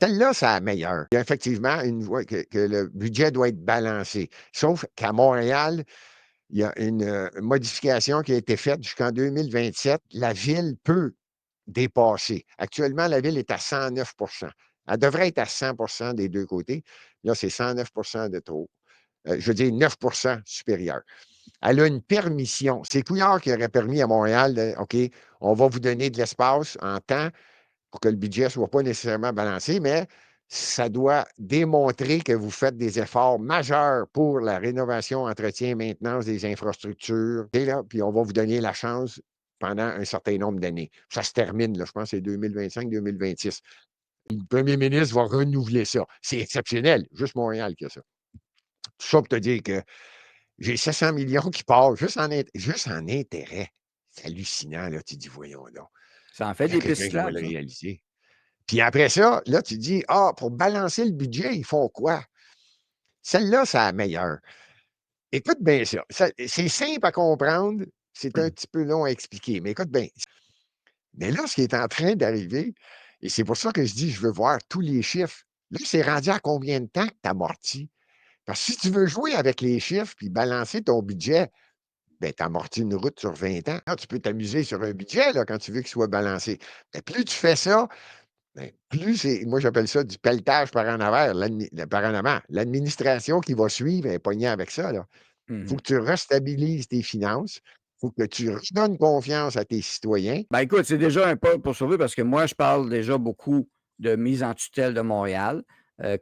Celle-là, c'est la meilleure. Il y a effectivement une voie que le budget doit être balancé. Sauf qu'à Montréal, il y a une modification qui a été faite jusqu'en 2027. La ville peut dépasser. Actuellement, la ville est à 109. Elle devrait être à 100 des deux côtés. Là, c'est 109 de trop. Je veux dire 9 supérieur. Elle a une permission. C'est Couillard qui aurait permis à Montréal de, OK, on va vous donner de l'espace en temps pour que le budget ne soit pas nécessairement balancé, mais ça doit démontrer que vous faites des efforts majeurs pour la rénovation, entretien, maintenance des infrastructures. Et là, puis on va vous donner la chance pendant un certain nombre d'années. Ça se termine, là, je pense que c'est 2025-2026. Le premier ministre va renouveler ça. C'est exceptionnel. Juste Montréal qui a ça. Tout ça pour te dire que j'ai 700 millions qui partent juste en intérêt. C'est hallucinant, là. Tu dis, voyons donc. Ça en fait Il y a des quelqu'un pistes qui va là, le ça. réaliser. Puis après ça, là, tu dis, ah, pour balancer le budget, ils font quoi? Celle-là, c'est la meilleure. Écoute bien ça. C'est simple à comprendre. C'est un petit peu long à expliquer, mais écoute bien. Mais là, ce qui est en train d'arriver, et c'est pour ça que je dis, je veux voir tous les chiffres. Là, c'est rendu à combien de temps que tu amortis? Parce que si tu veux jouer avec les chiffres puis balancer ton budget, ben, tu amortis une route sur 20 ans. Là, tu peux t'amuser sur un budget là, quand tu veux qu'il soit balancé. Mais plus tu fais ça, ben, plus c'est, moi j'appelle ça du pelletage par en avant, par en avant. L'administration qui va suivre est pognée avec ça. Il faut Mmh. que tu restabilises tes finances. Il faut que tu redonnes confiance à tes citoyens. Ben, écoute, c'est déjà un pas pour sauver parce que moi, je parle déjà beaucoup de mise en tutelle de Montréal,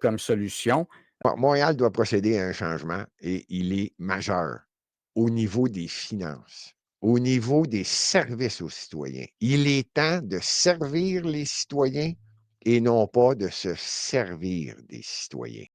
comme solution. Montréal doit procéder à un changement et il est majeur au niveau des finances, au niveau des services aux citoyens. Il est temps de servir les citoyens et non pas de se servir des citoyens.